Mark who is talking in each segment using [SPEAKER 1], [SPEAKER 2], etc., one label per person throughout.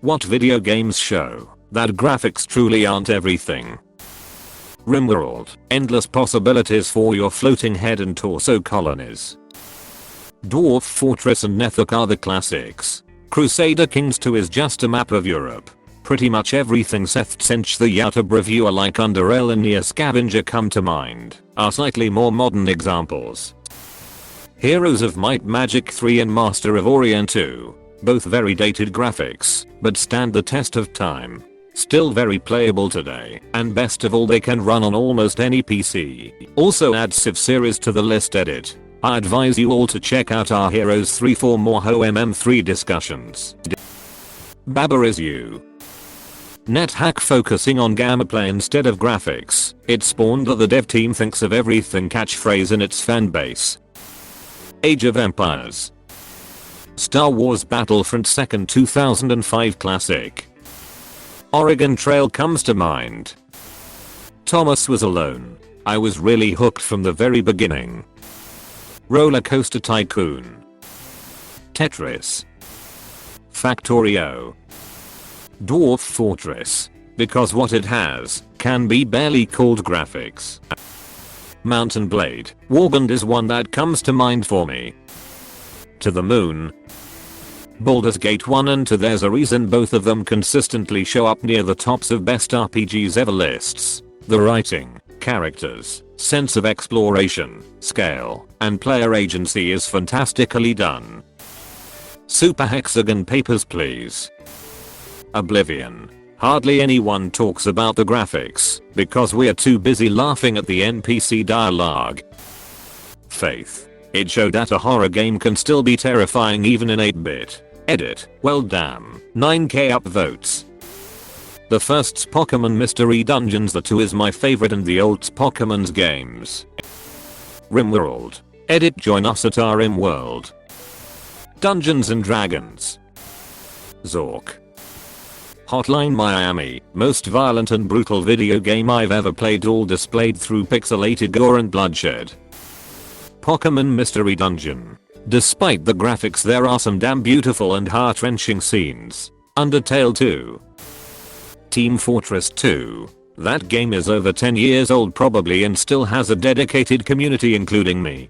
[SPEAKER 1] What video games show that graphics truly aren't everything? RimWorld, endless possibilities for your floating head and torso colonies. Dwarf Fortress and Netherc are the classics. Crusader Kings 2 is just a map of Europe. Pretty much everything Seth since the YouTube reviewer like Underrail and Near Scavenger come to mind are slightly more modern examples. Heroes of Might Magic 3 and Master of Orient 2. Both very dated graphics, but stand the test of time. Still very playable today, and best of all they can run on almost any PC. Also add Civ series to the list. Edit. I advise you all to check out our Heroes 3 for more HOMM3 discussions. Baba is you. NetHack focusing on gameplay instead of graphics. It spawned the dev team thinks of everything catchphrase in its fanbase. Age of Empires. Star Wars Battlefront 2nd 2005 classic. Oregon Trail comes to mind. Thomas was alone. I was really hooked from the very beginning. Roller Coaster Tycoon. Tetris. Factorio. Dwarf Fortress. Because what it has can be barely called graphics. Mountain Blade. Warband is one that comes to mind for me. To the Moon. Baldur's Gate 1 and 2, there's a reason both of them consistently show up near the tops of best RPGs ever lists. The writing, characters, sense of exploration, scale, and player agency is fantastically done. Super Hexagon Papers, Please. Oblivion. Hardly anyone talks about the graphics because we're too busy laughing at the NPC dialogue. Faith. It showed that a horror game can still be terrifying even in 8-bit. Edit. Well damn. 9k upvotes. The first Pokémon Mystery Dungeons, the 2 is my favorite and the old Pokémon's games. RimWorld. Edit. Join us at our RimWorld. Dungeons and Dragons. Zork. Hotline Miami. Most violent and brutal video game I've ever played, all displayed through pixelated gore and bloodshed. Pokémon Mystery Dungeon. Despite the graphics, there are some damn beautiful and heart-wrenching scenes. Undertale 2. Team Fortress 2. That game is over 10 years old probably and still has a dedicated community including me.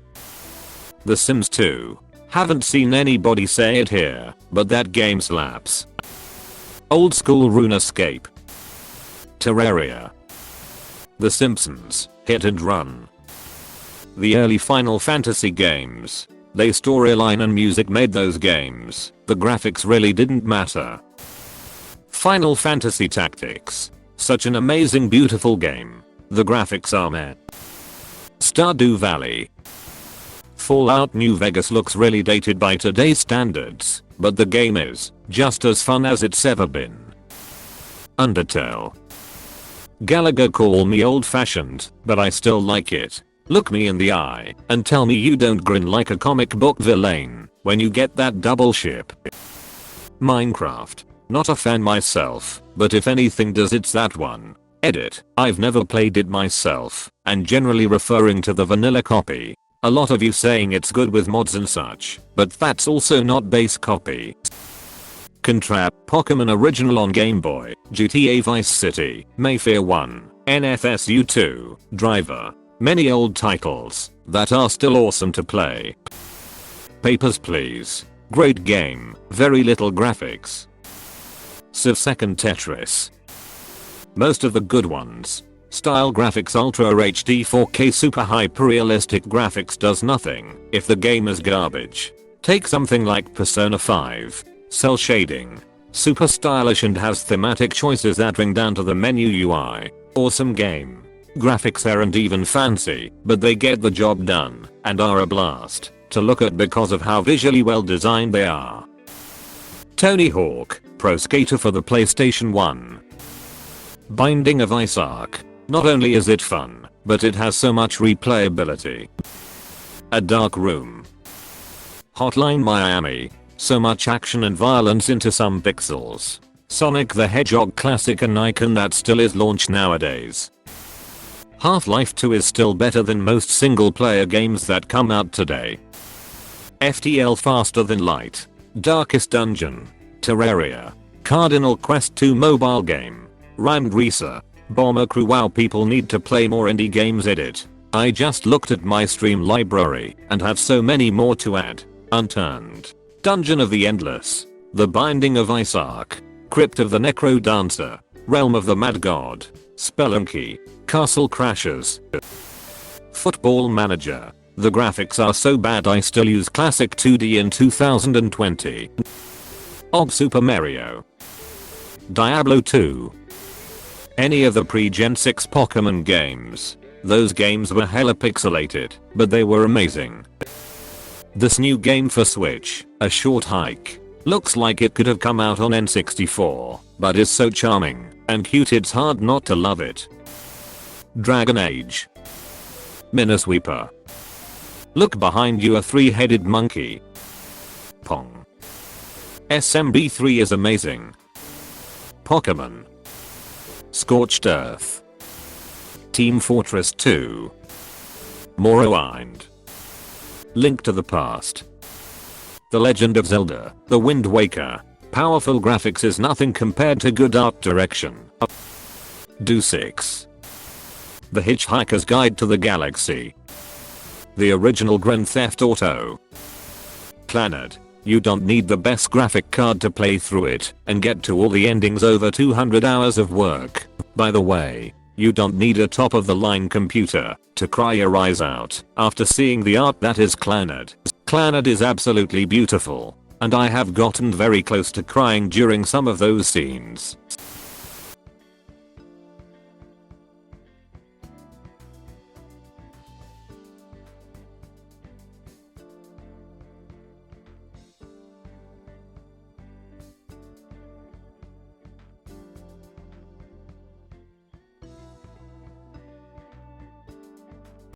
[SPEAKER 1] The Sims 2. Haven't seen anybody say it here, but that game slaps. Old school RuneScape. Terraria. The Simpsons. Hit and Run. The early Final Fantasy games. They storyline and music made those games. The graphics really didn't matter. Final Fantasy Tactics. Such an amazing beautiful game. The graphics are meh. Stardew Valley. Fallout New Vegas looks really dated by today's standards, but the game is just as fun as it's ever been. Undertale. Gallagher call me old fashioned, but I still like it. Look me in the eye and tell me you don't grin like a comic book villain when you get that double ship. Minecraft. Not a fan myself, but if anything does it's that one. Edit. I've never played it myself, and generally referring to the vanilla copy. A lot of you saying it's good with mods and such, but that's also not base copy. Contrap. Pokémon Original on Game Boy, GTA Vice City, Mayfair 1, NFSU 2, Driver. Many old titles that are still awesome to play. Papers, Please. Great game, very little graphics. Civ 2nd Tetris. Most of the good ones. Style graphics, Ultra HD 4K super hyper realistic graphics does nothing if the game is garbage. Take something like Persona 5. Cell shading. Super stylish and has thematic choices that ring down to the menu UI. Awesome game. Graphics aren't even fancy, but they get the job done and are a blast to look at because of how visually well designed they are. Tony Hawk Pro Skater for the PlayStation 1. Binding of Isaac. Not only is it fun, but it has so much replayability. A Dark Room. Hotline Miami. So much action and violence into some pixels. Sonic the Hedgehog classic, an icon that still is launched nowadays. Half-Life 2 is still better than most single-player games that come out today. FTL Faster Than Light. Darkest Dungeon, Terraria, Cardinal Quest 2 mobile game, Rhymed Racer, Bomber Crew. Wow, people need to play more indie games. Edit. I just looked at my stream library and have so many more to add. Unturned, Dungeon of the Endless, The Binding of Isaac, Crypt of the Necro Dancer, Realm of the Mad God, Spelunky, Castle Crashers, Football Manager. The graphics are so bad I still use classic 2D in 2020. Super Mario, Diablo 2, any of the pre-Gen 6 Pokemon games. Those games were hella pixelated, but they were amazing. This new game for Switch, A Short Hike, looks like it could have come out on N64, but is so charming and cute it's hard not to love it. Dragon Age, Minesweeper, look behind you, a three-headed monkey. Pong. SMB3 is amazing. Pokemon, Scorched Earth, Team Fortress 2, Morrowind, Link to the Past, The Legend of Zelda, The Wind Waker. Powerful graphics is nothing compared to good art direction. Do 6, The Hitchhiker's Guide to the Galaxy, the original Grand Theft Auto. Clannad, you don't need the best graphic card to play through it and get to all the endings. Over 200 hours of work. By the way, you don't need a top of the line computer to cry your eyes out after seeing the art that is Clannad. Clannad is absolutely beautiful, and I have gotten very close to crying during some of those scenes.